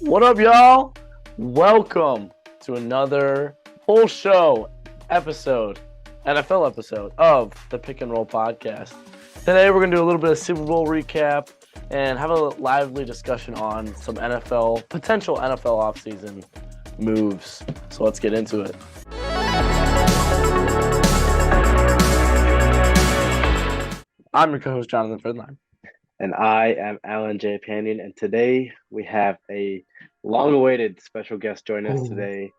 What up, y'all? Welcome to another full show episode, NFL episode of the Pick and Roll podcast. Today, we're going to do a little bit of Super Bowl recap and have a lively discussion on some potential NFL offseason moves. So let's get into it. I'm your co-host, Jonathan Fredline. And I am Alan J. Pandian, and today we have a long-awaited special guest joining us today.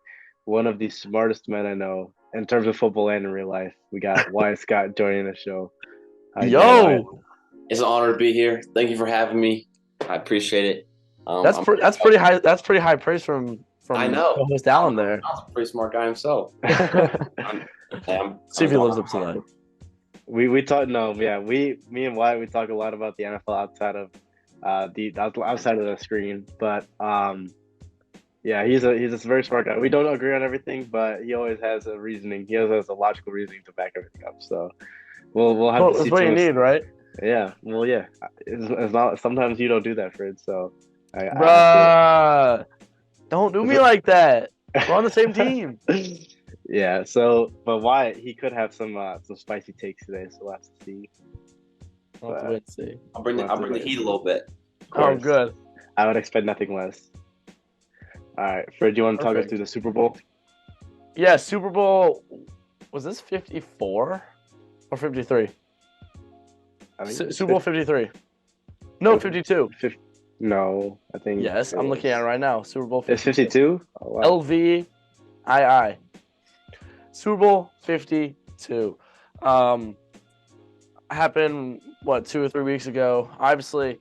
One of the smartest men I know in terms of football and in real life. We got Wyatt Scott joining the show. Yo! It's an honor to be here. Thank you for having me. I appreciate it. That's pretty high. That's pretty high praise from I know. co-host Alan there. He's a pretty smart guy himself. See if he lives up to that. We talk. No, yeah. Me and Wyatt, we talk a lot about the NFL outside of the screen. But yeah, he's a very smart guy. We don't agree on everything, but he always has a reasoning. He always has a logical reasoning to back everything up. So we'll have to see. That's what you need, right? Yeah. Well, yeah. It's not. Sometimes you don't do that, Fred. So Bruh, don't do me like that. We're on the same team. Yeah, so but Wyatt, he could have some spicy takes today, so we'll have to see. We'll have to wait and see. I'll bring the heat a little bit. Oh, good. I would expect nothing less. All right, Fred, do you want to talk us through the Super Bowl? Yeah, Super Bowl. Was this 54 or 53? Super Bowl 53. No, 52. No, I think. Yes, I'm looking at it right now. Super Bowl 52. It's 52? Oh, wow. LVII. Super Bowl 52. Happened, 2 or 3 weeks ago. Obviously,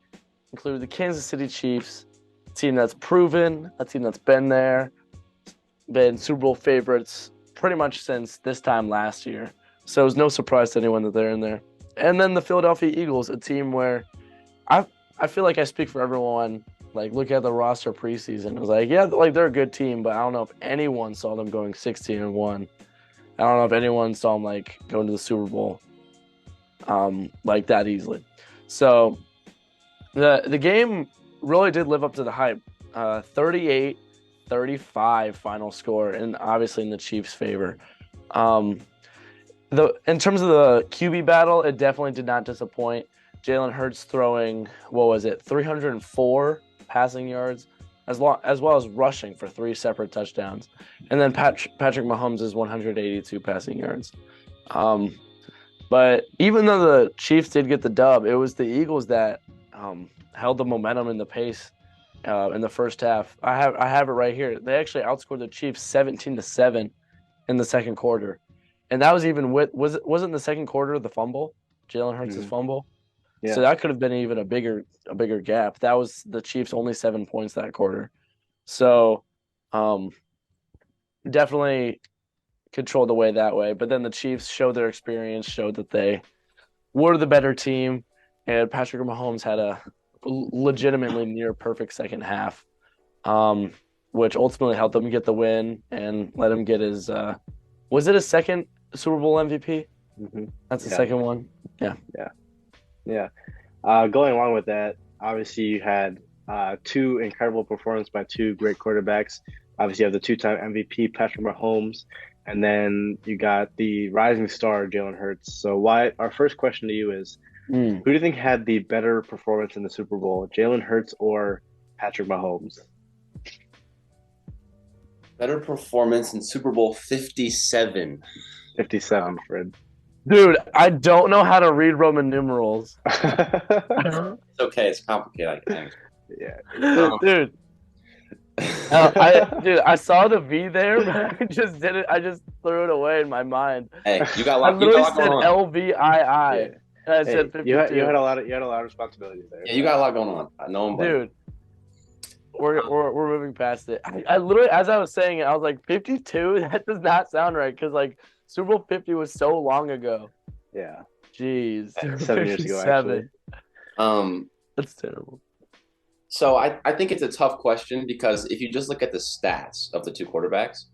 included the Kansas City Chiefs, a team that's proven, a team that's been there, been Super Bowl favorites pretty much since this time last year. So it was no surprise to anyone that they're in there. And then the Philadelphia Eagles, a team where I feel like I speak for everyone. Like, look at the roster preseason. It was like, yeah, like they're a good team, but I don't know if anyone saw them going 16-1. I don't know if anyone saw them like going to the Super Bowl like that easily. So the game really did live up to the hype. 38-35 final score, and obviously in the Chiefs' favor. In terms of the QB battle, it definitely did not disappoint. Jalen Hurts throwing 304 passing yards, as well as rushing for 3 separate touchdowns, and then Patrick Mahomes' 182 passing yards. But even though the Chiefs did get the dub, it was the Eagles that held the momentum and the pace in the first half. I have it right here. They actually outscored the Chiefs 17-7 in the second quarter, and that was even wasn't the second quarter the fumble, Jalen Hurts' fumble. Yeah. So that could have been even a bigger gap. That was the Chiefs' only 7 points that quarter. So definitely controlled the way that way. But then the Chiefs showed their experience, showed that they were the better team, and Patrick Mahomes had a legitimately near perfect second half, which ultimately helped them get the win and let him get his was it his second Super Bowl MVP? Mm-hmm. That's the second one? Yeah. Going along with that, obviously you had 2 incredible performances by 2 great quarterbacks. Obviously you have the 2-time MVP, Patrick Mahomes, and then you got the rising star, Jalen Hurts. So Wyatt, our first question to you is, who do you think had the better performance in the Super Bowl, Jalen Hurts or Patrick Mahomes? Better performance in Super Bowl 57. 57, Fred. Dude, I don't know how to read Roman numerals. It's okay. It's complicated. Yeah. Dude. I saw the V there, but I just didn't. I just threw it away in my mind. Hey, you got a lot. I literally said LVII. Yeah. And I said 52. You had a lot of responsibilities there. Yeah, you got a lot going on. I know him, dude. We're moving past it. I literally, as I was saying it, I was like 52. That does not sound right because like Super Bowl 50 was so long ago. Yeah. Jeez. 7 years ago, actually. That's terrible. So I think it's a tough question because if you just look at the stats of the 2 quarterbacks,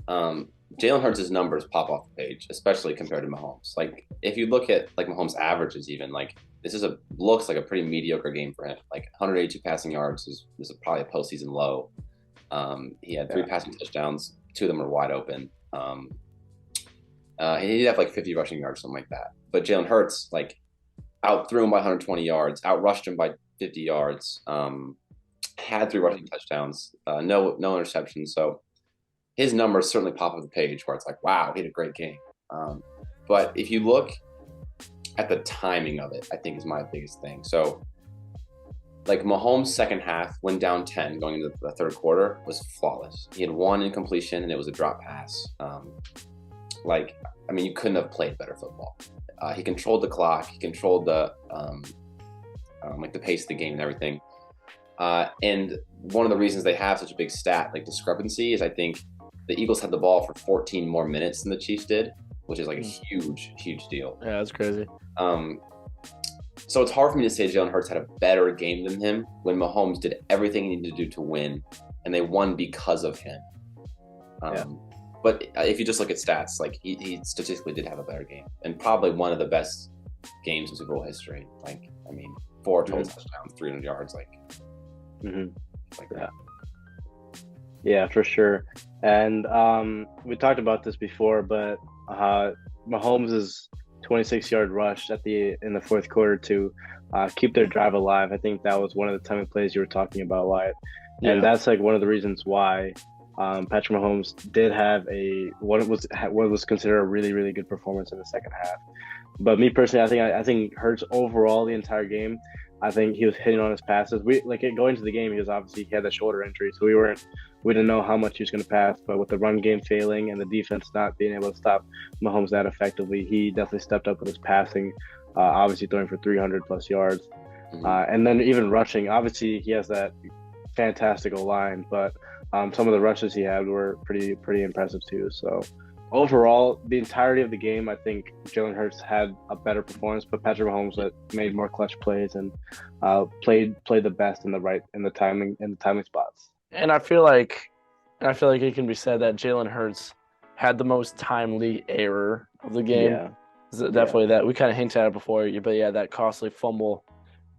Jalen Hurts' numbers pop off the page, especially compared to Mahomes. Like if you look at like Mahomes' averages, even like looks like a pretty mediocre game for him. Like 182 passing yards is probably a postseason low. He had 3 passing touchdowns. 2 of them were wide open. He did have like 50 rushing yards, something like that. But Jalen Hurts like outthrew him by 120 yards, outrushed him by 50 yards. Had 3 rushing touchdowns. No interceptions. So his numbers certainly pop up the page where it's like, wow, he had a great game. But if you look at the timing of it, I think is my biggest thing. So like Mahomes' second half, when down 10 going into the third quarter, was flawless. He had 1 incompletion and it was a drop pass. You couldn't have played better football. He controlled the clock. He controlled the the pace of the game and everything. And one of the reasons they have such a big stat like discrepancy is I think the Eagles had the ball for 14 more minutes than the Chiefs did, which is like a huge deal. Yeah, that's crazy. So it's hard for me to say Jalen Hurts had a better game than him when Mahomes did everything he needed to do to win, and they won because of him. But if you just look at stats, like he statistically did have a better game, and probably one of the best games in Super Bowl history. 4 total touchdowns, 300 yards, like that. Yeah, for sure. And we talked about this before, but Mahomes' 26-yard rush in the fourth quarter to keep their drive alive. I think that was one of the timing plays you were talking about, Wyatt. Yeah. And that's like one of the reasons why Patrick Mahomes did have what was considered a really, really good performance in the second half. But me personally, I think Hurts overall the entire game, I think he was hitting on his passes. Going into the game, he had that shoulder injury, so we didn't know how much he was going to pass. But with the run game failing and the defense not being able to stop Mahomes that effectively, he definitely stepped up with his passing. Obviously throwing for 300 plus yards, and then even rushing. Obviously, he has that fantastic line, but some of the rushes he had were pretty impressive too. So overall, the entirety of the game, I think Jalen Hurts had a better performance, but Patrick Mahomes made more clutch plays and played the best in the timing spots. And I feel like it can be said that Jalen Hurts had the most timely error of the game. Yeah. Definitely that. We kind of hinted at it before, but yeah, that costly fumble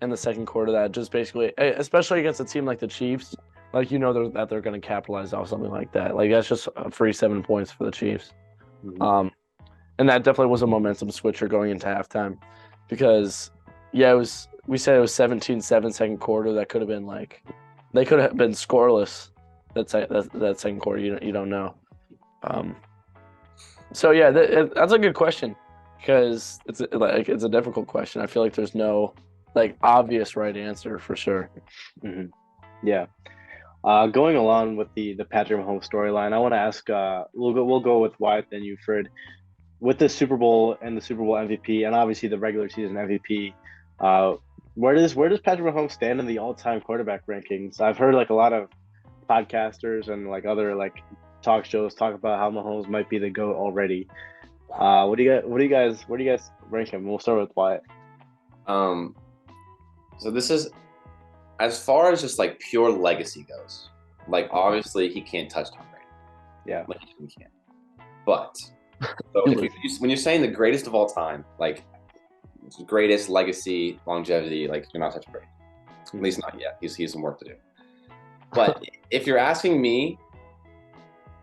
in the second quarter that just basically, especially against a team like the Chiefs, like that they're going to capitalize off something like that. Like that's just a free 7 points for the Chiefs. And that definitely was a momentum switcher going into halftime, because we said it was 17-7 second quarter. That could have been they could have been scoreless that second quarter. You don't know. So yeah, that's a good question, because it's a difficult question. I feel like there's no obvious right answer for sure. Yeah. Going along with the Patrick Mahomes storyline, I want to ask. We'll go with Wyatt, then you, Fred. With the Super Bowl and the Super Bowl MVP, and obviously the regular season MVP, where does Patrick Mahomes stand in the all-time quarterback rankings? I've heard a lot of podcasters and other talk shows talk about how Mahomes might be the GOAT already. Where do you guys rank him? We'll start with Wyatt. So this is, as far as just pure legacy goes, obviously he can't touch Tom Brady. Yeah. He can't. But so when you're saying the greatest of all time, greatest legacy, longevity, you're not touching Brady. At least not yet. He has some work to do. But if you're asking me,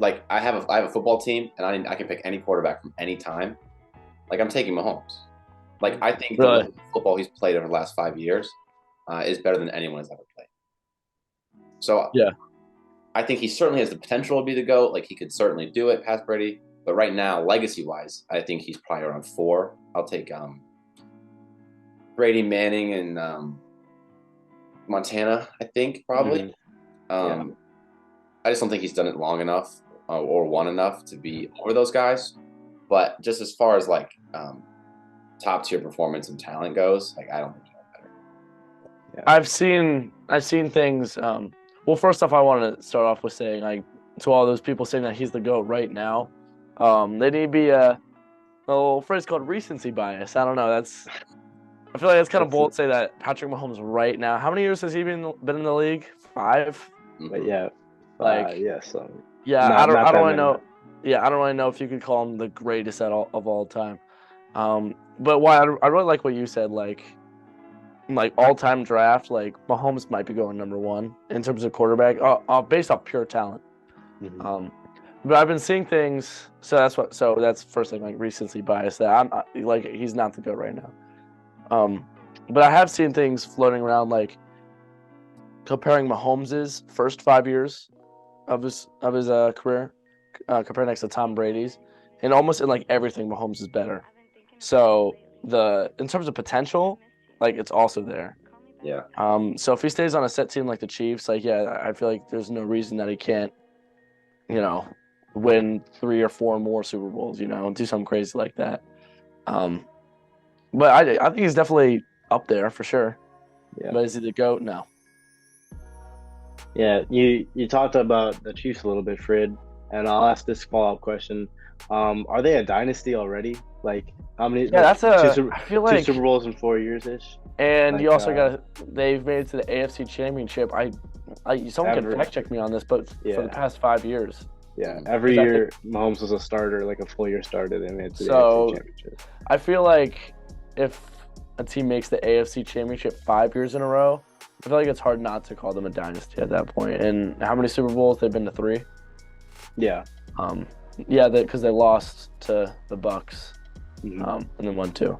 I have a football team and I can pick any quarterback from any time. I'm taking Mahomes. I think the football he's played over the last 5 years is better than anyone has ever played. So yeah, I think he certainly has the potential to be the GOAT. He could certainly do it past Brady. But right now, legacy-wise, I think he's probably around 4. I'll take Brady, Manning, and Montana, I think, probably. I just don't think he's done it long enough or won enough to be over those guys. But just as far as top-tier performance and talent goes, I don't think he's better. Yeah. I've seen things. Well, first off, I want to start off with saying, to all those people saying that he's the GOAT right now, they need to be a little phrase called recency bias. I don't know. I feel like that's kind of bold to say that Patrick Mahomes right now. How many years has he been in the league? 5. But yeah, yeah. I don't really know. Yeah, I don't really know if you could call him the greatest of all time. But why I really like what you said. like all-time draft, like Mahomes might be going number one in terms of quarterback, based off pure talent. Mhm. But I've been seeing things, so that's first thing, like recency bias, that like he's not the GOAT right now. But I have seen things floating around, like comparing Mahomes' first 5 years of his career, compared next to Tom Brady's, and almost in like everything, Mahomes is better. So in terms of potential, like it's also there. Yeah. So if he stays on a set team like the Chiefs, like yeah, I feel like there's no reason that he can't, win 3 or 4 more Super Bowls, and do something crazy like that. But I think he's definitely up there for sure. Yeah. But is he the GOAT? No. Yeah, you talked about the Chiefs a little bit, Fred, and I'll ask this follow-up question. Are they a dynasty already? Like how many Yeah, like I feel two like, Super Bowls in 4 years ish? and Like you also they've made it to the AFC Championship. Someone can fact check me on this, but for the yeah. past 5 years. Yeah, every 'Cause I year Mahomes was a starter, like a full year starter, they made it to the So- AFC Championship. I feel like if a team makes the AFC Championship 5 years in a row, I feel like it's hard not to call them a dynasty at that point. And how many Super Bowls? They've been to 3. Yeah. Yeah, because they lost to the Bucks, Mhm. and then won 2.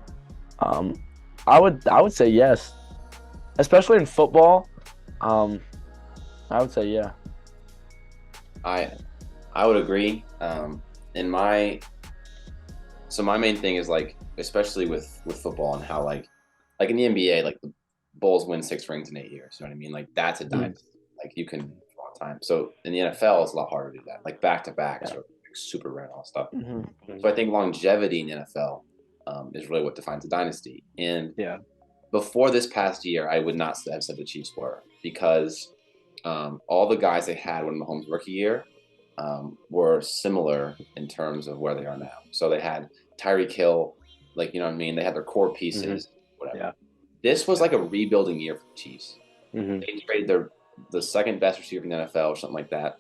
I would say yes, especially in football. I would say yeah. I would agree. My main thing is like, especially with football and how like in the NBA, like the Bulls win 6 rings in 8 years. You know what I mean? Like that's a dynasty. Like you can for a long time. So in the NFL, it's a lot harder to do that. Like back to back, Yeah. sort of super rare and all stuff. Mm-hmm. So I think longevity in the NFL is really what defines a dynasty. And Yeah. before this past year, I would not have said the Chiefs were, because all the guys they had when Mahomes' rookie year were similar in terms of where they are now. So they had Tyreek Hill, like, you know what I mean? They had their core pieces, whatever. Yeah. This was like a rebuilding year for the Chiefs. Mhm. They traded the second best receiver in the NFL or something like that,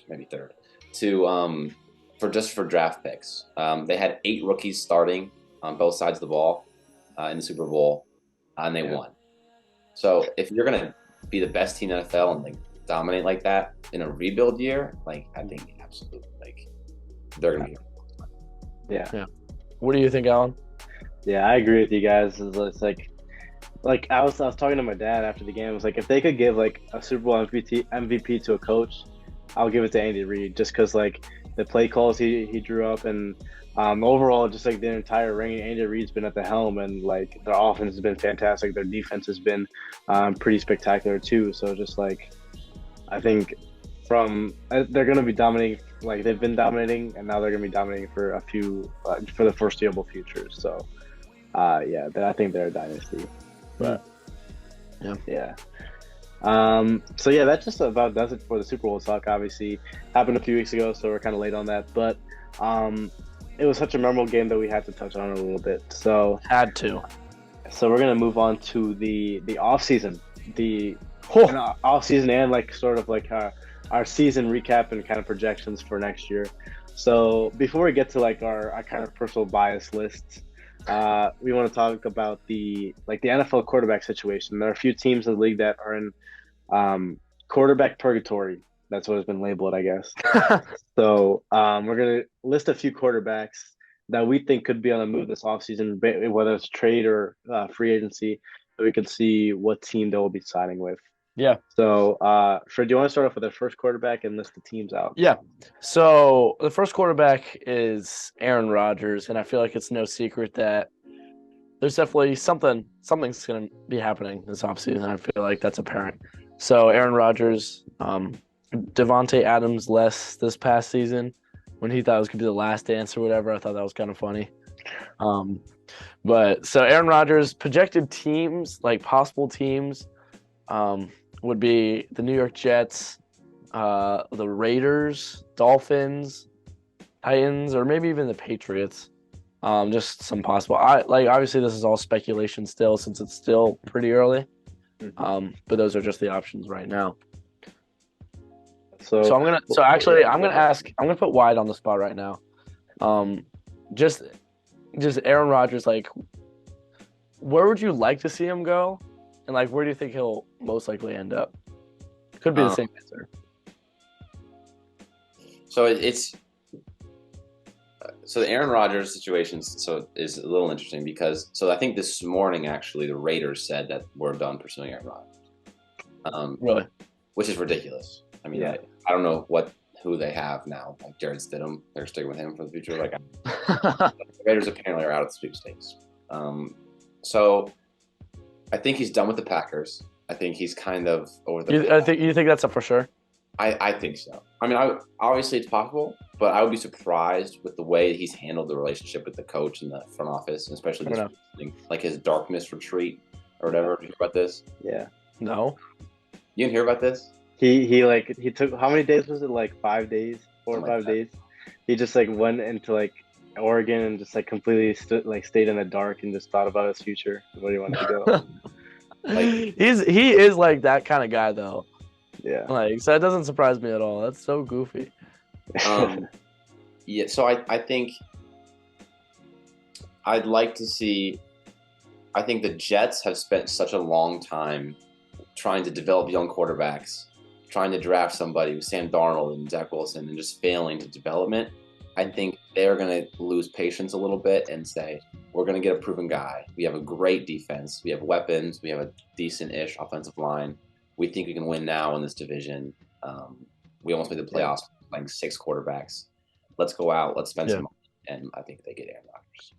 maybe third, to for draft picks. They had 8 rookies starting on both sides of the ball in the Super Bowl, and they won. So if you're gonna be the best team in the NFL and like dominate like that in a rebuild year, like I think absolutely, like they're gonna be. Yeah. What do you think, Alan? Yeah, I agree with you guys. It's like I was talking to my dad after the game. I was like, if they could give like a Super Bowl MVP to a coach, I'll give it to Andy Reid, just because like the play calls he drew up, and overall just like the entire reign, Andy Reid's been at the helm, and like their offense has been fantastic. Their defense has been pretty spectacular too. So just like I think they're going to be dominating, like they've been dominating, and now they're going to be dominating for for the foreseeable future. So yeah, I think they're a dynasty. But yeah. So yeah, that just about does it for the Super Bowl talk. Obviously, happened a few weeks ago, so we're kind of late on that. But it was such a memorable game that we had to touch on it a little bit. So Had to. So we're gonna move on to the off season, off season, and like sort of like our season recap and kind of projections for next year. So before we get to like our kind of personal bias lists, we want to talk about the NFL quarterback situation. There are a few teams in the league that are in quarterback purgatory. That's what has been labeled, I guess. So we're gonna list a few quarterbacks that we think could be on the move this offseason, whether it's trade or free agency, so we can see what team they will be signing with. Yeah. So, Fred, do you want to start off with the first quarterback and list the teams out? Yeah. So the first quarterback is Aaron Rodgers, and I feel like it's no secret that there's definitely something's going to be happening this offseason. I feel like that's apparent. So Aaron Rodgers, Devontae Adams less this past season when he thought it was going to be the last dance or whatever. I thought that was kind of funny. But so Aaron Rodgers, projected teams, like possible teams, would be the New York Jets, the Raiders, Dolphins, Titans, or maybe even the Patriots. Just some possible. Obviously this is all speculation still, since it's still pretty early. But those are just the options right now. So I'm gonna put Wyatt on the spot right now. Just Aaron Rodgers, like, where would you like to see him go? And like, where do you think he'll most likely end up? Could be the same answer. So so the Aaron Rodgers situation is a little interesting because I think this morning actually the Raiders said that we're done pursuing Aaron Rodgers. Really? Which is ridiculous. I mean, Yeah. I don't know who they have now. Like Jared Stidham, they're sticking with him for the future. Like the Raiders apparently are out of the sweepstakes. So I think he's done with the Packers. I think he's kind of over the. You think that's a for sure? I think so. I mean, obviously it's possible, but I would be surprised with the way he's handled the relationship with the coach and the front office, and especially this thing, like his darkness retreat or whatever. Did you hear about this? Yeah. No. You didn't hear about this? He took, how many days was it? Like 5 days, 4 or 5 days. He just like went into like Oregon and just like completely stayed in the dark and just thought about his future, where he wanted to go. Like he is like that kind of guy though. Yeah. Like, so that doesn't surprise me at all. That's so goofy. Yeah, so I think I'd like to see. I think the Jets have spent such a long time trying to develop young quarterbacks, trying to draft somebody with Sam Darnold and Zach Wilson, and just failing to development. I think they're going to lose patience a little bit and say, we're going to get a proven guy. We have a great defense. We have weapons. We have a decent-ish offensive line. We think we can win now in this division. We almost made the playoffs playing 6 quarterbacks. Let's go out. Let's spend some money. And I think they get Aaron Rodgers.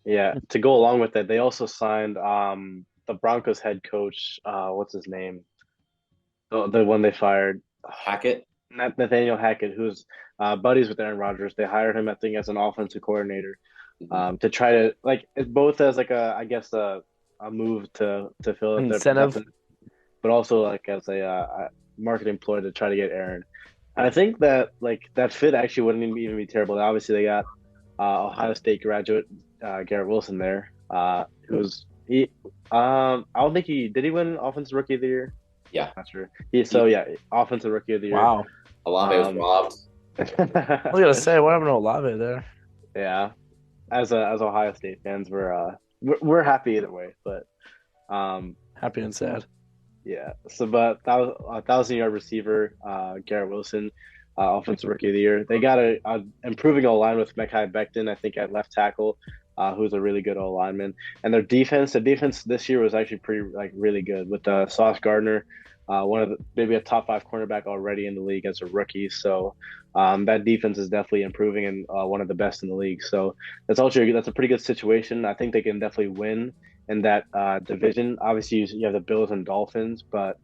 Yeah. To go along with that, they also signed the Broncos head coach. What's his name? The one they fired. Hackett? Nathaniel Hackett, who's buddies with Aaron Rodgers. They hired him, I think, as an offensive coordinator to try to, like, it's both as like a move to fill up incentive, but also like as a marketing ploy to try to get Aaron. And I think that like that fit actually wouldn't even be terrible. Obviously, they got Ohio State graduate Garrett Wilson there, who's I don't think did he win Offensive Rookie of the Year? Yeah, not sure. Offensive Rookie of the Year. Wow. Olave was robbed. I was gonna say, what happened to Olave there? Yeah, as Ohio State fans, we're happy either way, but happy and sad. Yeah. So, but that was a 1,000-yard receiver, Garrett Wilson, Offensive Rookie of the Year. They got a improving O-line with Mekhi Becton, I think, at left tackle, who's a really good O-lineman. And their defense, this year was actually really good with Sauce Gardner, maybe a top 5 cornerback already in the league as a rookie. So that defense is definitely improving and one of the best in the league. So that's a pretty good situation. I think they can definitely win in that division. Obviously, you have the Bills and Dolphins, but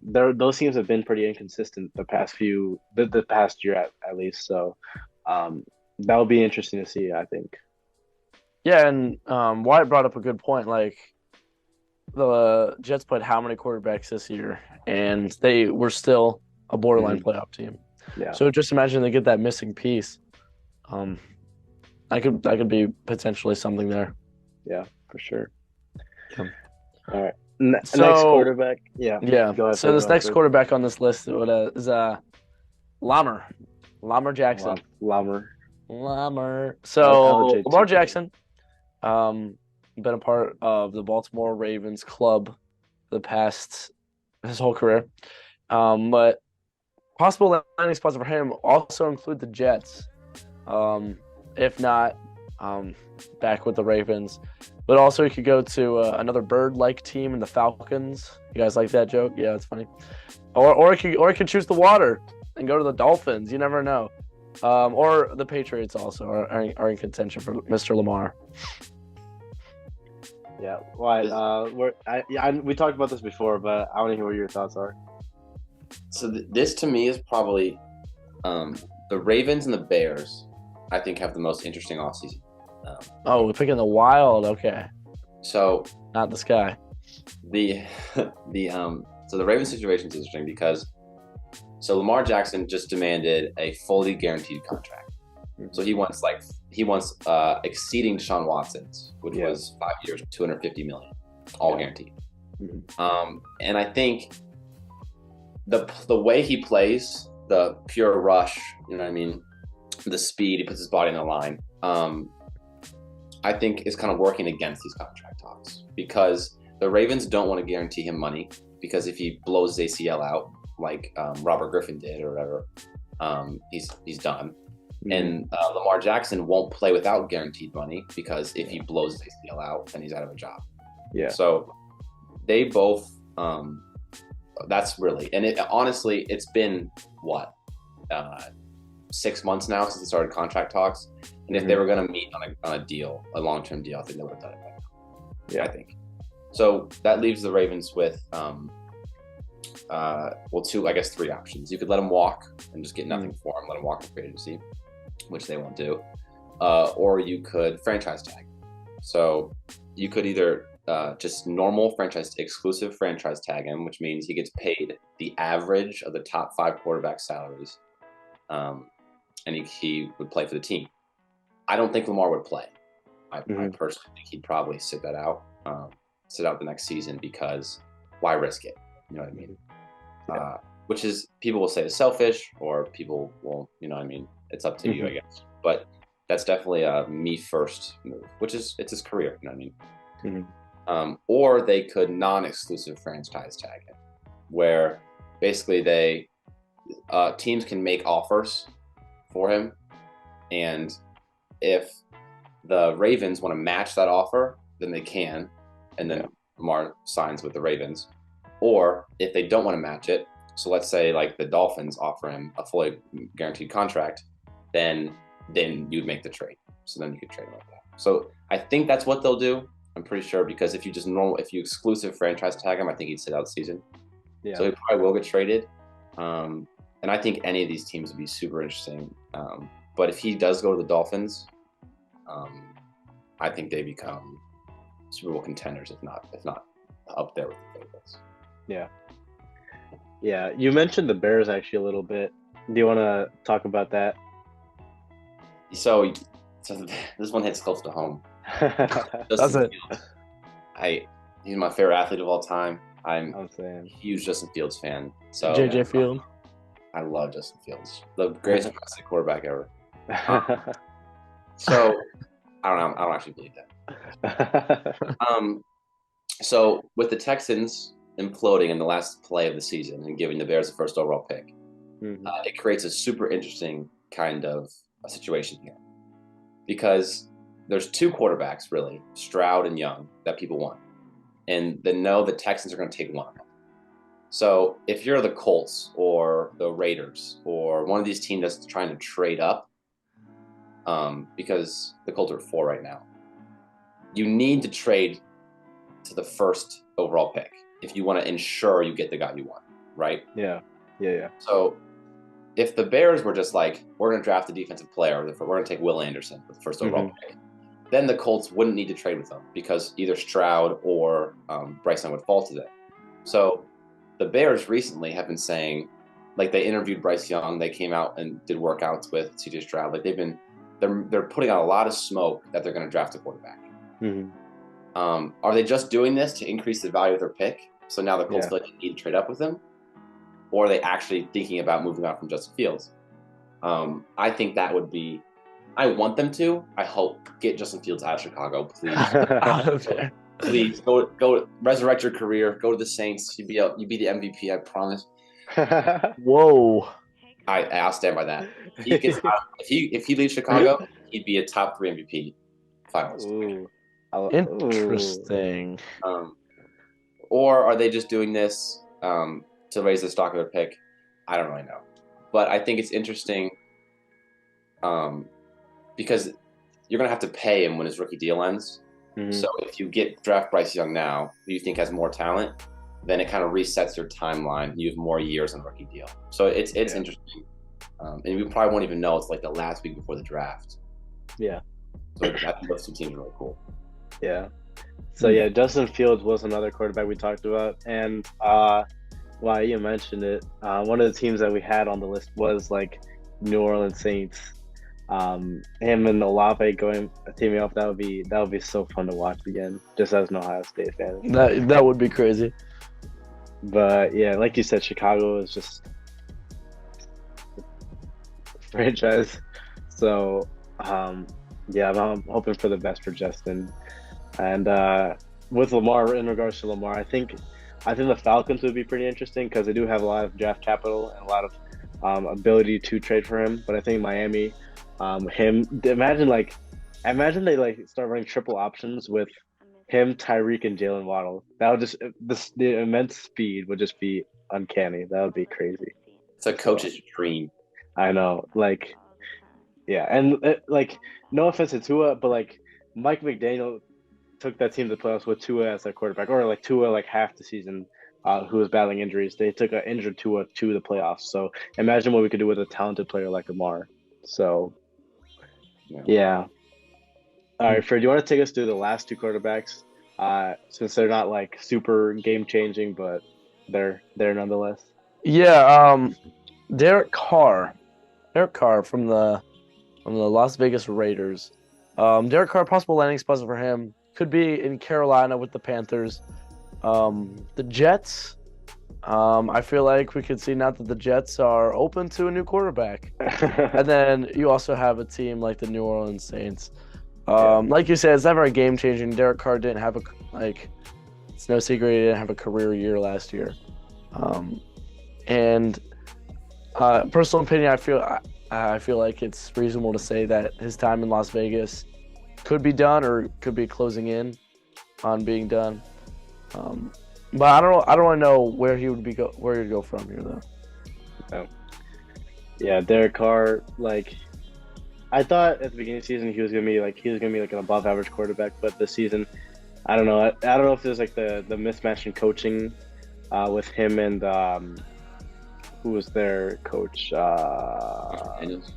those teams have been pretty inconsistent the past year at least. So that will be interesting to see, I think. Yeah, and Wyatt brought up a good point. Like, the Jets played how many quarterbacks this year, and they were still a borderline playoff team. Yeah. So just imagine they get that missing piece. That could be potentially something there. Yeah, for sure. Yeah. All right. Next quarterback. Yeah. Yeah. Go ahead, so this next quarterback on this list is Lamar Jackson. Lamar. So Lamar Jackson, been a part of the Baltimore Ravens club his whole career. But possible landing spots for him also include the Jets. If not, back with the Ravens. But also he could go to another bird-like team in the Falcons. You guys like that joke? Yeah, it's funny. Or he could choose the water and go to the Dolphins. You never know. Or the Patriots also are in contention for Mr. Lamar. Yeah. We talked about this before, but I want to hear what your thoughts are. So this to me is probably the Ravens and the Bears. I think have the most interesting offseason. We're picking the Wild. Okay. So not the Sky. So the Ravens situation is interesting because Lamar Jackson just demanded a fully guaranteed contract. So he wants exceeding Deshaun Watson's, which was 5 years, $250 million, all guaranteed. And I think the way he plays, the pure rush, you know what I mean, the speed, he puts his body on the line. I think is kind of working against these contract talks because the Ravens don't want to guarantee him money because if he blows his ACL out, like Robert Griffin did or whatever, he's done. Mhm. And Lamar Jackson won't play without guaranteed money because if he blows his ACL out, then he's out of a job. Yeah. So they both. That's really, and honestly, it's been what 6 months now since they started contract talks. And if they were going to meet on a deal, a long-term deal, I think they would have done it by now. Yeah. I think. So that leaves the Ravens with three options. You could let him walk and just get nothing for him, let him walk in free agency, which they won't do, or you could franchise tag. So you could either just normal exclusive franchise tag him, which means he gets paid the average of the top 5 quarterback salaries, and he would play for the team. I don't think Lamar would play. I personally think he'd probably sit out the next season because why risk it? You know what I mean? Yeah. Which is, people will say is selfish, or people will, you know what I mean? It's up to you, I guess. But that's definitely a me first move, it's his career, you know what I mean? Or they could non-exclusive franchise tag him, where basically teams can make offers for him, and if the Ravens want to match that offer, then they can, and then Lamar signs with the Ravens. Or if they don't want to match it, so let's say like the Dolphins offer him a fully guaranteed contract, then you'd make the trade. So then you could trade him like that. So I think that's what they'll do. I'm pretty sure, because if you exclusive franchise tag him, I think he'd sit out the season. Yeah. So he probably will get traded. And I think any of these teams would be super interesting. But if he does go to the Dolphins, I think they become Super Bowl contenders, if not up there with the favorites. Yeah. Yeah. You mentioned the Bears actually a little bit. Do you want to talk about that? So this one hits close to home. That's it. He's my favorite athlete of all time. I'm saying. a huge Justin Fields fan. So JJ Field. I love Justin Fields, the greatest classic quarterback ever. So I don't actually believe that. So with the Texans imploding in the last play of the season and giving the Bears the first overall pick, it creates a super interesting kind of a situation here, because there's 2 quarterbacks really, Stroud and Young, that people want, and they know the Texans are going to take one of them. So if you're the Colts or the Raiders or one of these teams that's trying to trade up, because the Colts are 4 right now, you need to trade to the first overall pick if you want to ensure you get the guy you want, right? Yeah. So if the Bears were just like, we're going to draft a defensive player, we're going to take Will Anderson with the first overall pick, then the Colts wouldn't need to trade with them because either Stroud or Bryce Young would fall to them. So the Bears recently have been saying, like, they interviewed Bryce Young, they came out and did workouts with CJ Stroud. Like, they're putting out a lot of smoke that they're going to draft a quarterback. Are they just doing this to increase the value of their pick? So now the Colts feel like they need to trade up with them? Or are they actually thinking about moving on from Justin Fields? I think that would be, I want them to. I hope, get Justin Fields out of Chicago, please. Out of there. Please go resurrect your career. Go to the Saints. You be the MVP. I promise. Whoa. I'll stand by that. If he leaves Chicago, he'd be a top 3 MVP finalist. Ooh. Interesting. Or are they just doing this to raise the stock of their pick? I don't really know, but I think it's interesting because you're gonna have to pay him when his rookie deal ends. So if you draft Bryce Young now, who you think has more talent, then it kind of resets your timeline. You have more years on a rookie deal. So it's interesting. And we probably won't even know. It's like the last week before the draft. Yeah. So I think those 2 teams are really cool. Yeah. So Justin Fields was another quarterback we talked about. And Wyatt, you mentioned it. One of the teams that we had on the list was like New Orleans Saints. Him and Olave teaming up, that would be so fun to watch again, just as an Ohio State fan. That would be crazy. But yeah, like you said, Chicago is just franchise. So I'm hoping for the best for Justin. And with Lamar, in regards to Lamar, I think the Falcons would be pretty interesting because they do have a lot of draft capital and a lot of ability to trade for him. But I think Miami, imagine they like start running triple options with him, Tyreek, and Jalen Waddle. That would just the immense speed would just be uncanny. That would be crazy. It's a So coach's dream. I know, like, yeah, and like, no offense to Tua, but like Mike McDaniel took that team to the playoffs with Tua as their quarterback, or like Tua like half the season, who was battling injuries. They took an injured Tua to the playoffs. So imagine what we could do with a talented player like Lamar. So Yeah. yeah. All right, Fred, do you want to take us through the last two quarterbacks? Since they're not like super game changing, but they're there nonetheless. Yeah, Derek Carr. Derek Carr from the Las Vegas Raiders. Derek Carr, possible landing spots for him. Could be in Carolina with the Panthers. The Jets. I feel like we could see now that the Jets are open to a new quarterback. And then you also have a team like the New Orleans Saints. Like you said, it's never a game changing. Derek Carr didn't have it's no secret he didn't have a career year last year. And personal opinion, I feel like it's reasonable to say that his time in Las Vegas could be done or could be closing in on being done. But I don't really know where he'd go from here though. Oh. Yeah, Derek Carr, like I thought at the beginning of the season he was gonna be like an above average quarterback, but this season I don't know. I don't know if there's like the mismatch in coaching with him and who was their coach? McDaniels.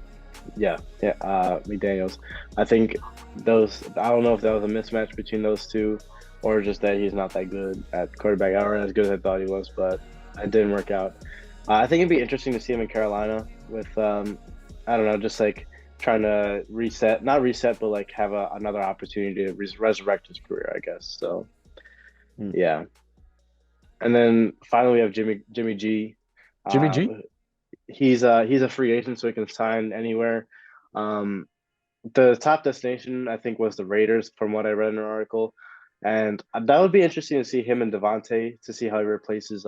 I think I don't know if that was a mismatch between those two, or just that he's not that good at quarterback, or as good as I thought he was, but it didn't work out. I think it'd be interesting to see him in Carolina with I don't know, just like trying to not reset, but like have another opportunity to resurrect his career, I guess. So yeah, and then finally we have Jimmy G. Jimmy G. He's a free agent, so he can sign anywhere. The top destination I think was the Raiders, from what I read in an article, and that would be interesting to see him and Devontae to see how he replaces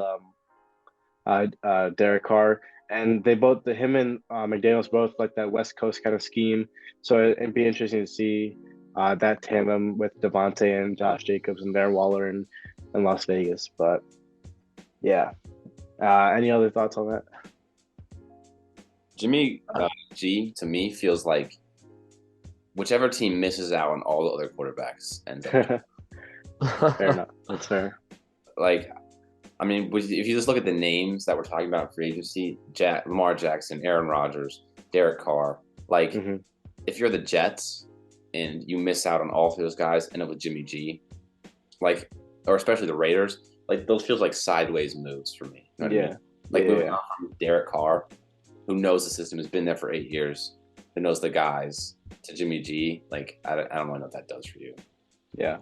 Derek Carr. And him and McDaniels both like that West Coast kind of scheme, so it'd be interesting to see that tandem with Devontae and Josh Jacobs and Darren Waller in Las Vegas. But yeah, any other thoughts on that? Jimmy G to me feels like whichever team misses out on all the other quarterbacks ends up. Fair enough. That's fair. Like, I mean, if you just look at the names that we're talking about in free agency, Lamar Jackson, Aaron Rodgers, Derek Carr, like, if you're the Jets and you miss out on all of those guys, end up with Jimmy G, like, or especially the Raiders, like, those feels like sideways moves for me. You know what I mean? Like, moving on from Derek Carr, who knows the system, has been there for 8 years, who knows the guys, to Jimmy G, like, I don't really know what that does for you. Yeah.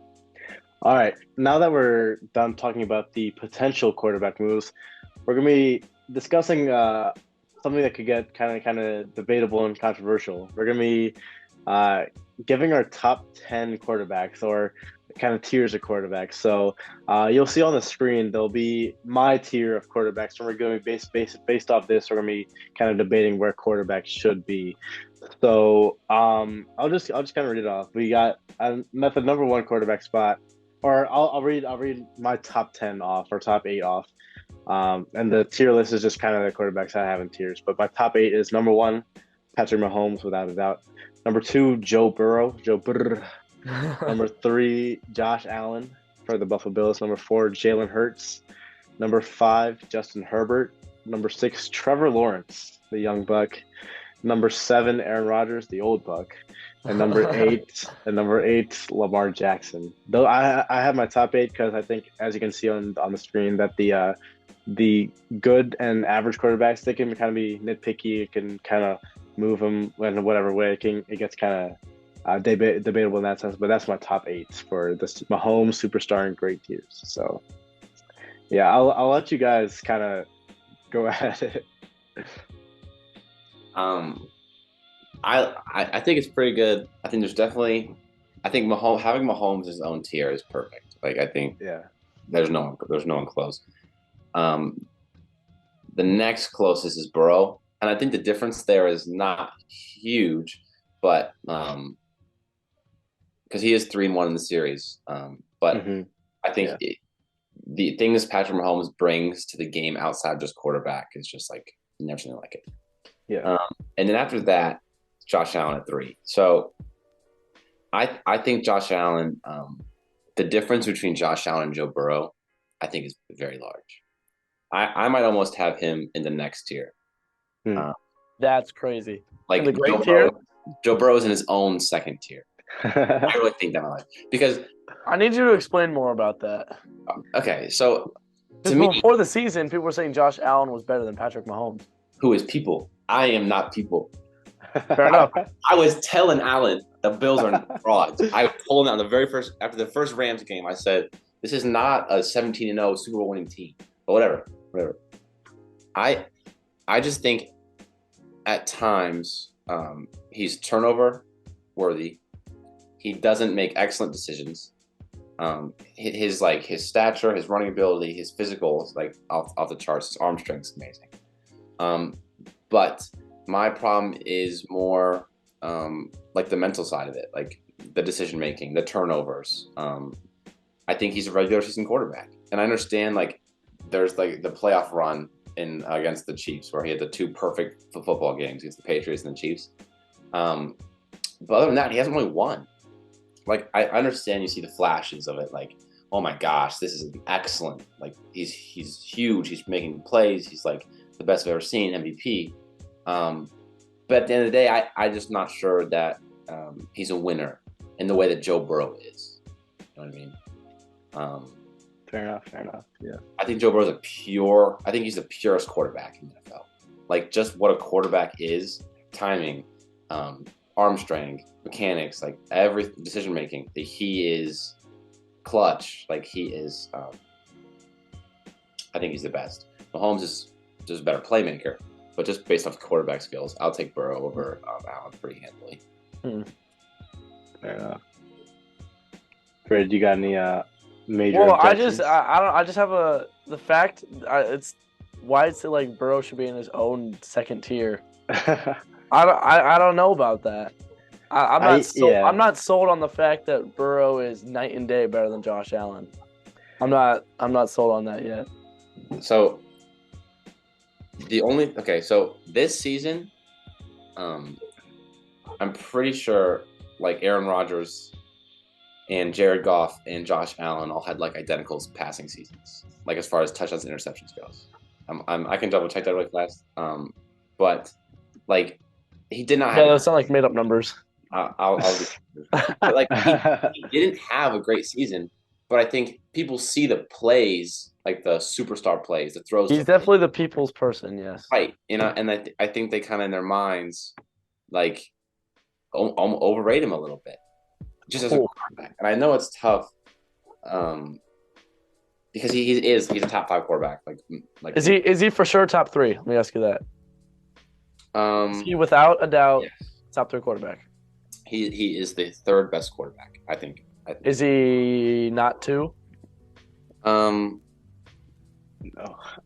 All right. Now that we're done talking about the potential quarterback moves, we're gonna be discussing something that could get kind of debatable and controversial. We're gonna be giving our top 10 quarterbacks, or kind of tiers of quarterbacks. So you'll see on the screen there'll be my tier of quarterbacks, and we're going to be based off this. We're going to be kind of debating where quarterbacks should be. So I'll just kind of read it off. We got at the number one quarterback spot, or I'll read my top 10 off, or top 8 off. And the tier list is just kind of the quarterbacks I have in tiers. But my top 8 is number 1, Patrick Mahomes, without a doubt. Number 2, Joe Burrow. Number 3, Josh Allen for the Buffalo Bills. Number 4, Jalen Hurts. Number 5, Justin Herbert. Number 6, Trevor Lawrence, the young buck. Number 7, Aaron Rodgers, the old buck. And number 8, Lamar Jackson. Though I have my top 8 because I think, as you can see on the screen, that the good and average quarterbacks, they can kind of be nitpicky. It can kind of move them in whatever way. It gets kind of debatable in that sense. But that's my top 8 for the Mahomes, superstar, and great tiers. So yeah, I'll let you guys kind of go at it. I think it's pretty good. I think having Mahomes his own tier is perfect. Like I think Yeah. there's no one close. The next closest is Burrow, and I think the difference there is not huge, but because he is 3-1 in the series. But I think the thing is Patrick Mahomes brings to the game outside just quarterback is just like never seen like it. Yeah. And then after that, Josh Allen at 3. So I think Josh Allen, the difference between Josh Allen and Joe Burrow, I think is very large. I might almost have him in the next tier. That's crazy. Like in the great tier? Joe Burrow is in his own second tier. I really think that much because I need you to explain more about that. Okay, so to me, before the season, people were saying Josh Allen was better than Patrick Mahomes. Who is people? I am not people. Fair enough. I was telling Allen the Bills are frauds. I told him after the first Rams game, I said, this is not a 17-0 Super Bowl winning team. But whatever. I just think at times he's turnover worthy. He doesn't make excellent decisions. His stature, his running ability, his physical is like off the charts. His arm strength is amazing. But my problem is more like the mental side of it, like the decision making, the turnovers. I think he's a regular season quarterback, and I understand like there's like the playoff run against the Chiefs where he had the 2 perfect football games against the Patriots and the Chiefs. But other than that, he hasn't really won. Like I understand you see the flashes of it, like, oh my gosh, this is excellent. Like he's huge, he's making plays, he's like the best I've ever seen, MVP. But at the end of the day, I'm just not sure that he's a winner in the way that Joe Burrow is. You know what I mean? Fair enough. Yeah. I think Joe Burrow's I think he's the purest quarterback in the NFL. Like just what a quarterback is, timing, arm strength, mechanics, like every decision making. He is clutch. Like he is. I think he's the best. Mahomes is just a better playmaker, but just based off quarterback skills, I'll take Burrow over Allen pretty handily. Fair enough. Fred, you got any major? Well, objections? I just have the fact it's why it's like Burrow should be in his own second tier. I don't know about that. I'm not sold on the fact that Burrow is night and day better than Josh Allen. I'm not sold on that yet. So so this season, I'm pretty sure like Aaron Rodgers and Jared Goff and Josh Allen all had like identical passing seasons, like as far as touchdowns and interceptions goes. I can double check that really fast. But like he did not have. Yeah, those sound like made up numbers. I'll but like he didn't have a great season, but I think people see the plays, like the superstar plays, the throws. He's definitely the people's person, yes. Right, and I think they kind of in their minds like overrate him a little bit, just as a quarterback. And I know it's tough, because he's a top 5 quarterback. Like is he for sure top 3? Let me ask you that. Is he without a doubt top 3 quarterback? He is the 3rd best quarterback, I think. Is he not 2? No,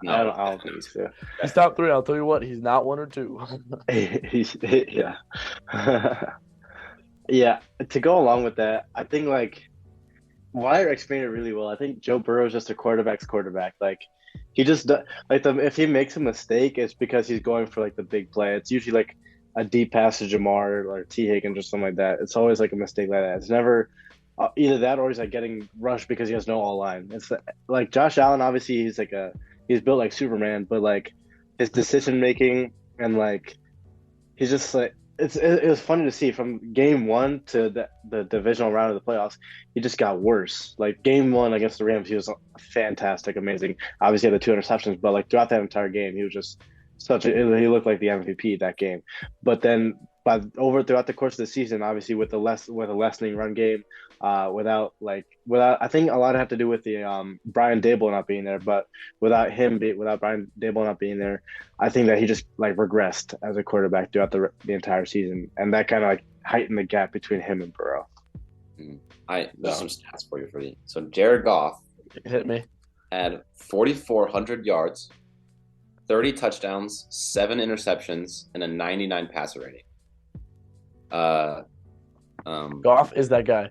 I don't think so. He's top 3. I'll tell you what, he's not 1 or 2. Yeah. Yeah. To go along with that, I think like Wyatt explained it really well. I think Joe Burrow is just a quarterback's quarterback. Like he just if he makes a mistake, it's because he's going for like the big play. It's usually like a deep pass to Jamar or T. Higgins or something like that. It's always like a mistake like that. It's never either that or he's like getting rushed because he has no all line. It's like Josh Allen. Obviously, he's built like Superman, but like his decision making and like he's just like it was funny to see from game 1 to the divisional round of the playoffs. He just got worse. Like game 1 against the Rams, he was fantastic, amazing. Obviously, he had the 2 interceptions, but like throughout that entire game, he was just he looked like the MVP that game. But then throughout the course of the season, obviously with a lessening run game, without I think a lot have to do with the Brian Dable not being there, but without Brian Dable not being there, I think that he just like regressed as a quarterback throughout the entire season, and that kind of like heightened the gap between him and Burrow. There's some stats for you. So Jared Goff Hit me. had 4,400 yards, 30 touchdowns, 7 interceptions, and a 99 passer rating. Goff is that guy.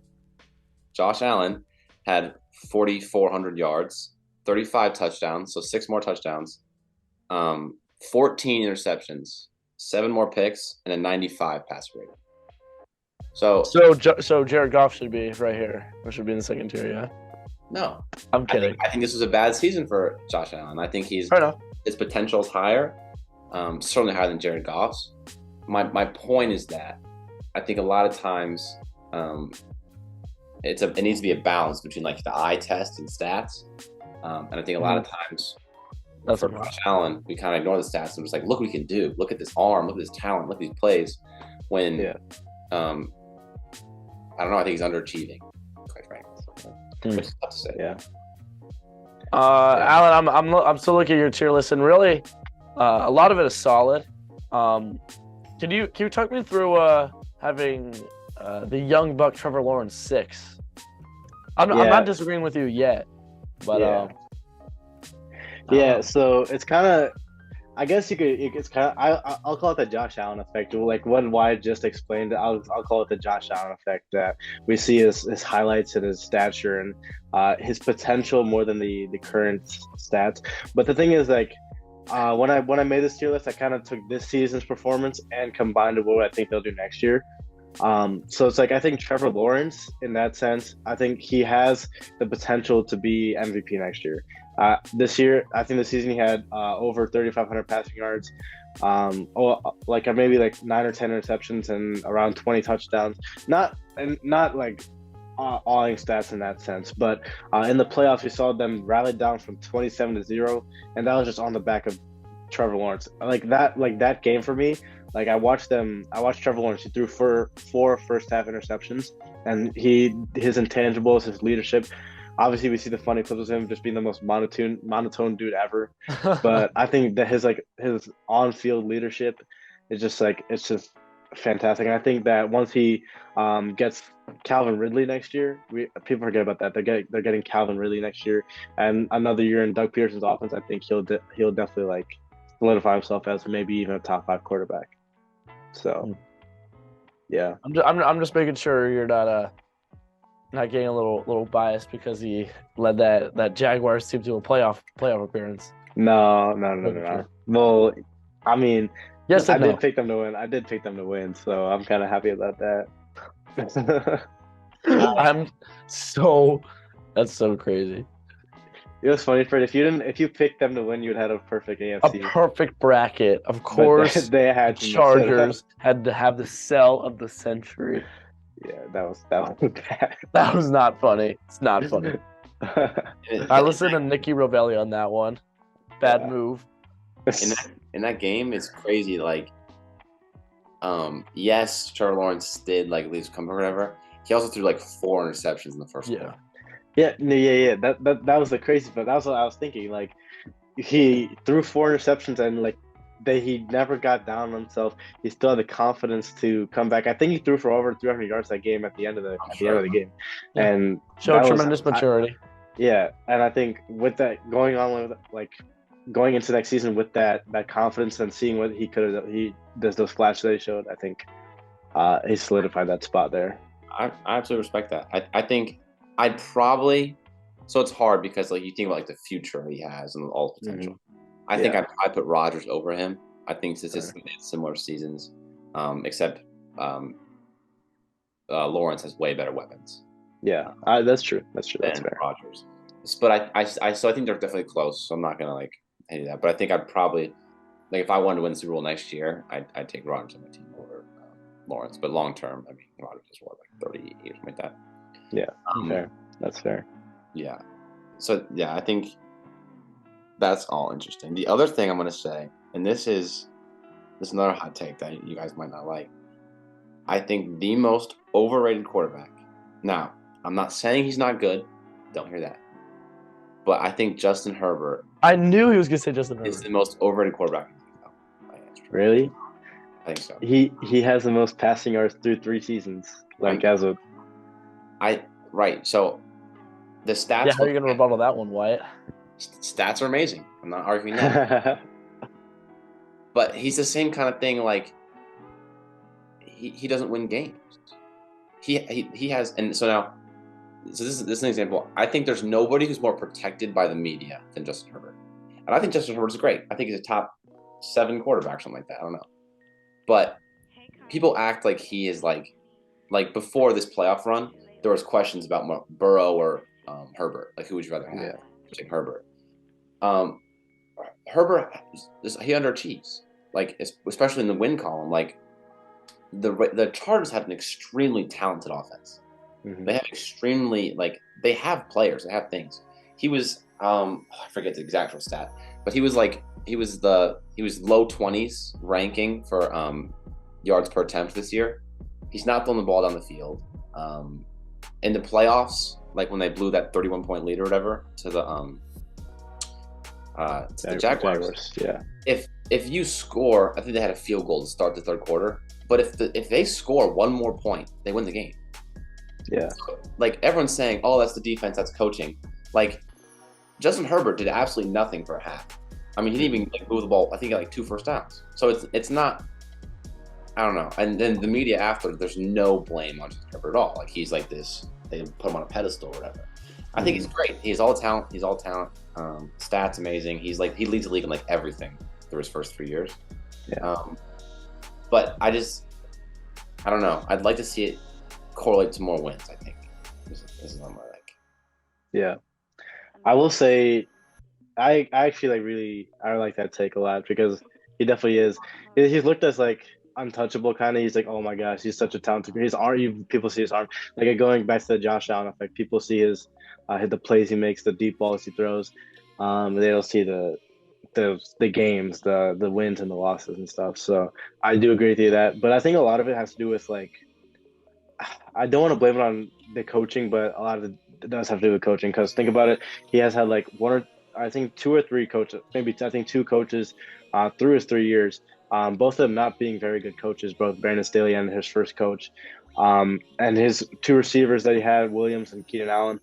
Josh Allen had 4,400 yards, 35 touchdowns, so 6 more touchdowns, 14 interceptions, 7 more picks, and a 95 passer rating. So Jared Goff should be right here, or should be in the second tier. Yeah. No, I'm kidding. I think this was a bad season for Josh Allen. I think his potential is higher, certainly higher than Jared Goff's. My point is that I think a lot of times it needs to be a balance between like the eye test and stats, and I think a lot of times for Josh Allen we kind of ignore the stats and just like, look what he can do, look at this arm, look at this talent, look at these plays. When I don't know, I think he's underachieving, quite frankly. Which is tough to say. Yeah. Alan, I'm still looking at your tier list, and really, a lot of it is solid. Can you talk me through having the young buck Trevor Lawrence 6? I'm not disagreeing with you yet, but so it's kind of, I guess it's kind of, I'll call it the Josh Allen effect. Like what Wyatt just explained, I'll call it the Josh Allen effect, that we see his highlights and his stature and his potential more than the current stats. But the thing is, like, when I made this tier list, I kind of took this season's performance and combined it with what I think they'll do next year. So it's like, I think Trevor Lawrence, in that sense, I think he has the potential to be MVP next year. This year, I think this season he had over 3,500 passing yards, maybe like 9 or 10 interceptions and around 20 touchdowns. Not like awing stats in that sense, but in the playoffs we saw them rally down from 27-0, and that was just on the back of Trevor Lawrence. Like that game for me. Like I watched Trevor Lawrence. He threw for 4 first half interceptions, and his intangibles, his leadership. Obviously, we see the funny clips of him just being the most monotone dude ever. But I think that his on-field leadership is just it's just fantastic. And I think that once he gets Calvin Ridley next year, people forget about that. They're getting Calvin Ridley next year, and another year in Doug Peterson's offense. I think he'll definitely like solidify himself as maybe even a top 5 quarterback. So, yeah. I'm just making sure you're not getting a little biased because he led that Jaguars team to a playoff appearance. No. Well, I mean, yes, I did pick them to win. So I'm kind of happy about that. That's so crazy. It was funny, Fred. If you picked them to win, you'd have a perfect AFC. A perfect bracket, of course. They had the Chargers had to have the sell of the century. Yeah, that was bad. That was not funny. It's not funny. I listened to Nicky Rovelli on that one. Bad move. In that game, it's crazy. Like, yes, Trevor Lawrence did like leave come or whatever. He also threw like 4 interceptions in the first quarter. Yeah. That was the crazy part. That was what I was thinking. Like, he threw 4 interceptions and like he never got down on himself. He still had the confidence to come back. I think he threw for over 300 yards that game at the end of the game, and showed tremendous maturity. And I think with that going into next season with that confidence and seeing what he does those flashes that he showed, I think he solidified that spot there. I absolutely respect that. I think I'd probably, so it's hard because like you think about like the future he has and all the potential. Mm-hmm. I think I'd probably put Rodgers over him. I think statistically they had similar seasons, except Lawrence has way better weapons. Yeah, that's true. That's fair. Rodgers, but I think they're definitely close. So I'm not gonna like hate that. But I think I'd probably like if I wanted to win the Super Bowl next year, I'd take Rodgers on my team over Lawrence. But long term, I mean, Rodgers is what, like 30 years, something like that. Yeah, fair. That's fair. Yeah. So yeah, I think that's all interesting. The other thing I'm going to say, and this is another hot take that you guys might not like. I think the most overrated quarterback. Now, I'm not saying he's not good. Don't hear that. But I think Justin Herbert. I knew he was going to say Justin Herbert. Is the most overrated quarterback. Really? I think so. He has the most passing yards through 3 seasons. Like as a. Right. So the stats. Yeah, how are you going to rebuttal that one, Wyatt? Stats are amazing. I'm not arguing that. But he's the same kind of thing. Like he doesn't win games. He has, and so now, so this is an example. I think there's nobody who's more protected by the media than Justin Herbert, and I think Justin Herbert's great. I think he's a top 7 quarterback, something like that. I don't know, but people act like he is like before this playoff run, there was questions about Burrow or Herbert. Like, who would you rather have? Yeah. Like Herbert. Herbert, he underachieves. Like, especially in the win column. Like, the Chargers have an extremely talented offense. Mm-hmm. They have extremely, like, they have players, they have things. He was I forget the exact stat, but he was low 20s ranking for yards per attempt this year. He's not throwing the ball down the field. In the playoffs, like when they blew that 31-point lead or whatever to the Jaguars. Yeah. If you score, I think they had a field goal to start the third quarter. But if they score one more point, they win the game. Yeah. So, like, everyone's saying, oh, that's the defense, that's coaching. Like, Justin Herbert did absolutely nothing for a half. I mean, he didn't even move the ball. I think he got like 2 first downs. So it's not. I don't know. And then the media after, there's no blame on Justin Herbert at all. Like, he's like this. They put him on a pedestal or whatever. I think he's great. He's all talent. Stats amazing. He leads the league in like everything through his first 3 years. Yeah. But I don't know. I'd like to see it correlate to more wins. I think this is what I like. Yeah, I will say, I actually I like that take a lot because he definitely is. He's looked as like untouchable kind of. He's like, oh my gosh, he's such a talented. His arm, people see his arm. Like, going back to the Josh Allen effect, people see his the plays he makes, the deep balls he throws. They don't see the games, the wins and the losses and stuff. So I do agree with you that, but I think a lot of it has to do with, like, I don't want to blame it on the coaching, but a lot of it does have to do with coaching. Because think about it, he has had like I think 2 or 3 coaches, maybe I think 2 coaches through his 3 years. Both of them not being very good coaches, both Brandon Staley and his first coach. And his 2 receivers that he had, Williams and Keenan Allen,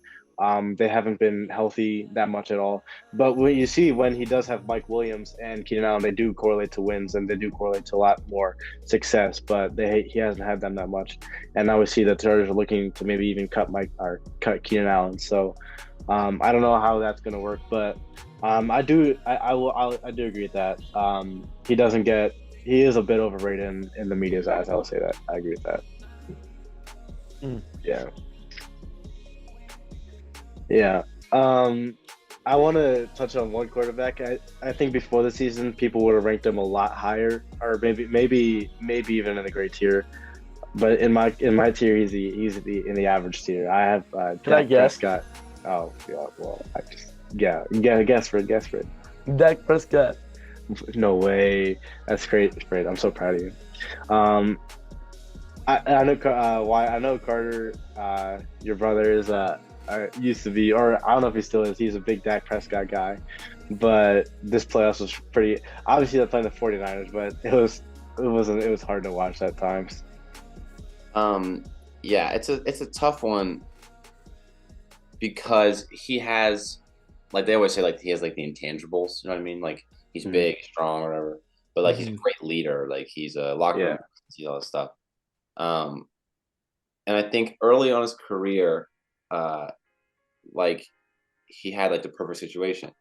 they haven't been healthy that much at all. But when you see when he does have Mike Williams and Keenan Allen, they do correlate to wins and they do correlate to a lot more success. But he hasn't had them that much. And now we see the Chargers are looking to maybe even cut Keenan Allen. So I don't know how that's going to work, but I do agree with that. He is a bit overrated in the media's eyes. I will say that. I agree with that. Yeah. Yeah. I want to touch on one quarterback. I think before the season, people would have ranked him a lot higher, or maybe even in the great tier. But in my tier, he's in the average tier. I have Dak Prescott. Oh yeah, well, guess for it. Dak Prescott. No way. That's great. I'm so proud of you. I know Carter. Your brother is used to be, or I don't know if he still is. He's a big Dak Prescott guy, but this playoffs was pretty. Obviously, they're playing the 49ers, but it was hard to watch at times. Yeah, it's a tough one because he has, like, they always say, like, he has like the intangibles. You know what I mean? Like, he's big, strong, or whatever. But like, he's a great leader. Like, he's a locker room, all this stuff. And I think early on his career, like, he had like the perfect situation.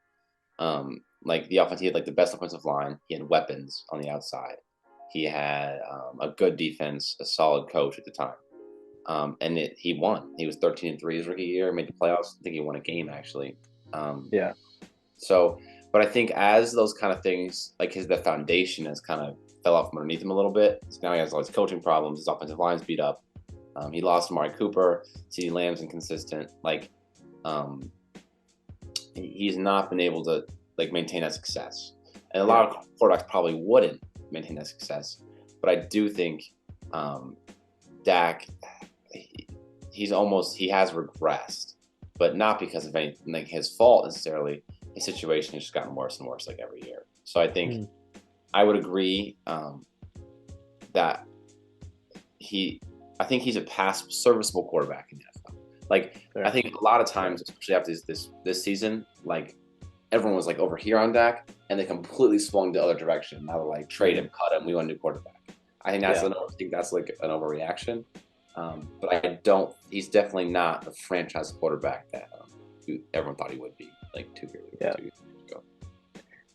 Like, the offense, he had like the best offensive line. He had weapons on the outside. He had a good defense, a solid coach at the time. And he won. He was 13-3 his rookie year, made the playoffs. I think he won a game, actually. Yeah. So, but I think as those kind of things, like the foundation has kind of fell off from underneath him a little bit. So now he has all his coaching problems. His offensive line's beat up. He lost Amari Cooper. CeeDee Lamb's inconsistent. Like, he's not been able to like maintain that success. And a lot of quarterbacks probably wouldn't maintain that success. But I do think Dak, he has regressed, but not because of anything like his fault necessarily. His situation has just gotten worse and worse like every year. So I think I would agree that I think he's a serviceable quarterback in the NFL. Like I think a lot of times, especially after this season, like everyone was like over here on Dak, and they completely swung the other direction. Now they're like trade him, cut him. We want a new quarterback. I think that's like an overreaction. But I don't. He's definitely not the franchise quarterback that everyone thought he would be like 2 years ago.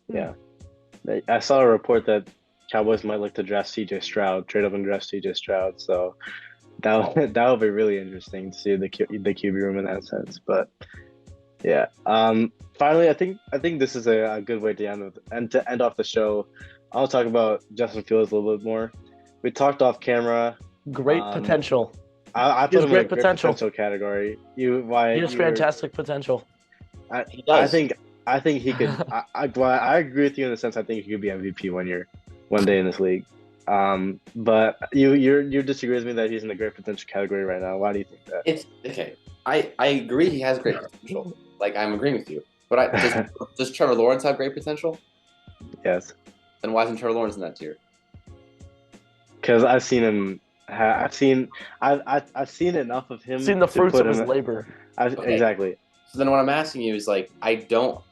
Yeah. I saw a report that Cowboys might look to draft CJ Stroud, trade up and draft CJ Stroud. So that would be really interesting to see the QB room in that sense. But yeah. Finally, I think this is a good way to end off the show. I'll talk about Justin Fields a little bit more. We talked off camera. Great potential. I put him in a great potential category. He has fantastic potential. I think he could. I agree with you in the sense. I think he could be MVP one day in this league. But you disagree with me that he's in the great potential category right now. Why do you think that? It's okay. I agree he has great potential. Like I'm agreeing with you. But does Trevor Lawrence have great potential? Yes. Then why isn't Trevor Lawrence in that tier? Because I've seen him. I've seen enough of him. Seen the fruits of his labor. Okay. Exactly. So then what I'm asking you is like I don't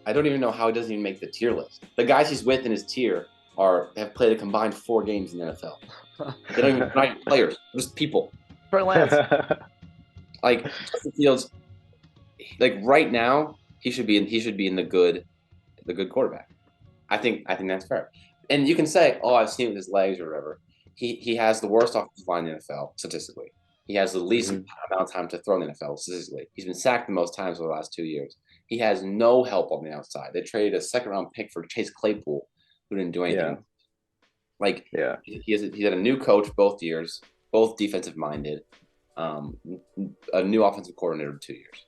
even know how he doesn't even make the tier list. The guys he's with in his tier have played a combined 4 games in the NFL. They don't even not players, just people. Trey Lance. Like Justin Fields, like right now he should be in the good quarterback. I think that's fair. And you can say, oh, I've seen it with his legs or whatever. He has the worst offensive line in the NFL statistically. He has the least amount of time to throw in the NFL statistically. He's been sacked the most times over the last 2 years. He has no help on the outside. They traded a 2nd-round pick for Chase Claypool, who didn't do anything. Yeah. He had a new coach both years, both defensive-minded, a new offensive coordinator in 2 years.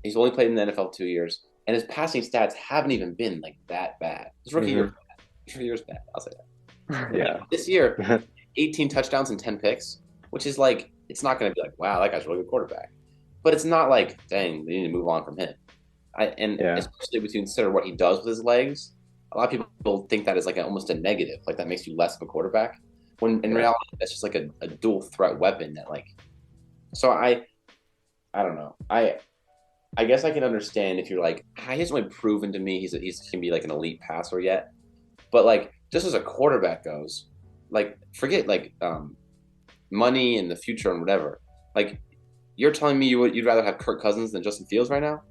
He's only played in the NFL 2 years, and his passing stats haven't even been like that bad. His rookie year, year's bad. I'll say that. Yeah. This year, 18 touchdowns and 10 picks, which is like it's not going to be like wow, that guy's a really good quarterback, but it's not like dang, they need to move on from him. Especially when you consider what he does with his legs, a lot of people think that is like almost a negative, like that makes you less of a quarterback. When in reality, that's just like a dual threat weapon that like. So I don't know. I guess I can understand if you're like he hasn't really proven to me he can be like an elite passer yet, but like just as a quarterback goes, like forget like money and the future and whatever. Like you're telling me you'd rather have Kirk Cousins than Justin Fields right now,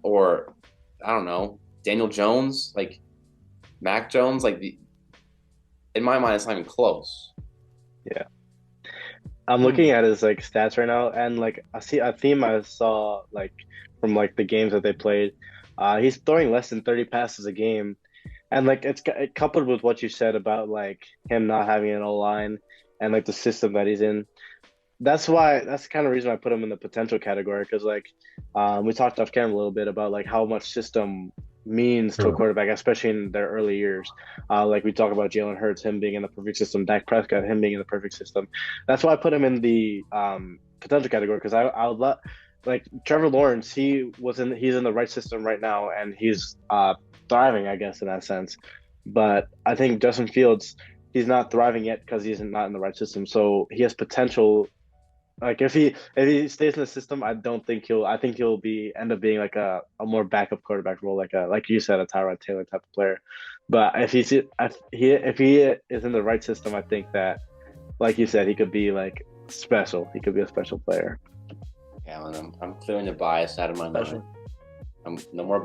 or I don't know Daniel Jones, like Mac Jones, like in my mind it's not even close. Yeah. I'm looking at his like stats right now, and like I see a theme I saw like from like the games that they played. He's throwing less than 30 passes a game, and like it's coupled with what you said about like him not having an O-line and like the system that he's in. That's the kind of reason I put him in the potential category, because like we talked off camera a little bit about like how much system means to a quarterback, especially in their early years. Like we talk about Jalen Hurts, him being in the perfect system, Dak Prescott, him being in the perfect system. That's why I put him in the potential category, because I would love like Trevor Lawrence. He's in the right system right now, and he's thriving, I guess, in that sense. But I think Justin Fields, he's not thriving yet because he's not in the right system. So he has potential. Like if he stays in the system, I think he'll end up being like a more backup quarterback role, like you said, a Tyrod Taylor type of player. But if he is in the right system, I think that, like you said, he could be like special. He could be a special player. Yeah, and I'm clearing the bias out of my mind. I'm no more.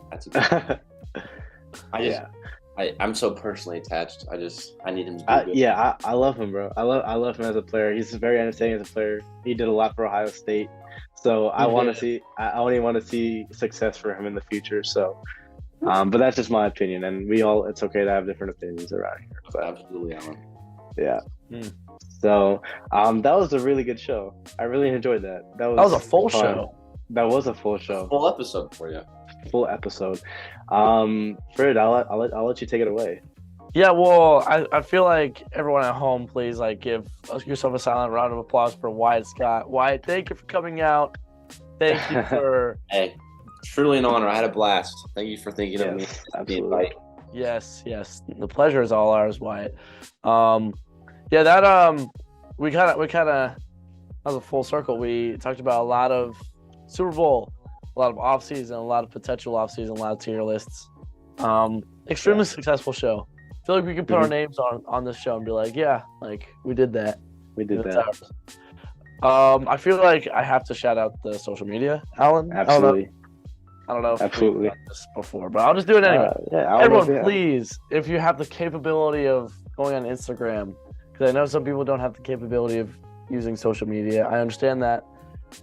That's a good I'm so personally attached. I need him to be good. Yeah, I love him, bro. I love him as a player. He's very entertaining as a player. He did a lot for Ohio State, so I only want to see success for him in the future. So, but that's just my opinion, and it's okay to have different opinions around here. But, absolutely, Alan. Yeah. So, that was a really good show. I really enjoyed that. That was a full show. That was a full show. Full episode for you. Full episode. Fred, I'll let you take it away. Yeah, well, I feel like everyone at home, please like give yourself a silent round of applause for Wyatt Scott. Wyatt, thank you for coming out. Thank you for Hey, truly an honor. I had a blast. Thank you for thinking of me. Absolutely. Yes. The pleasure is all ours, Wyatt. We kind of was a full circle. We talked about a lot of Super Bowl, a lot of offseason, a lot of potential offseason, a lot of tier lists. Extremely successful show. I feel like we could put our names on this show and be like, yeah, like we did that. We did that. I feel like I have to shout out the social media, Alan. Absolutely. I don't know if Absolutely. we've done this before, but I'll just do it anyway. Everyone, please, if you have the capability of going on Instagram, because I know some people don't have the capability of using social media. I understand that.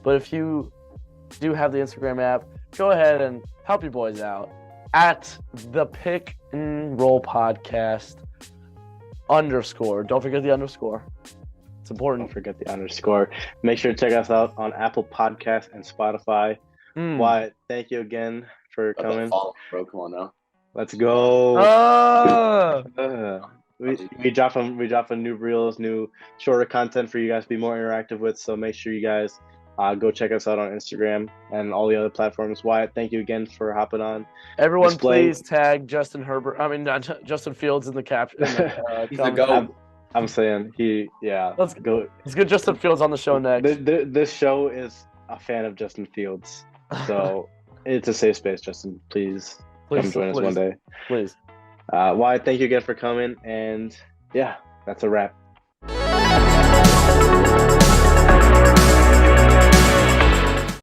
But if you do have the Instagram app, go ahead and help your boys out at the Pick and Roll Podcast _. Don't forget the underscore. It's important. Don't forget the underscore. Make sure to check us out on Apple Podcasts and Spotify. Wyatt, thank you again for coming. Bro, come on now. Let's go. We drop some new reels, new shorter content for you guys to be more interactive with. So make sure you guys go check us out on Instagram and all the other platforms. Wyatt, thank you again for hopping on. Everyone, please tag Justin Justin Fields in the caption. He's the GOAT. I'm saying let's go. Let's get Justin Fields on the show next. This show is a fan of Justin Fields, so it's a safe space. Justin, please come join us one day. Please. Wyatt, thank you again for coming, and yeah, that's a wrap.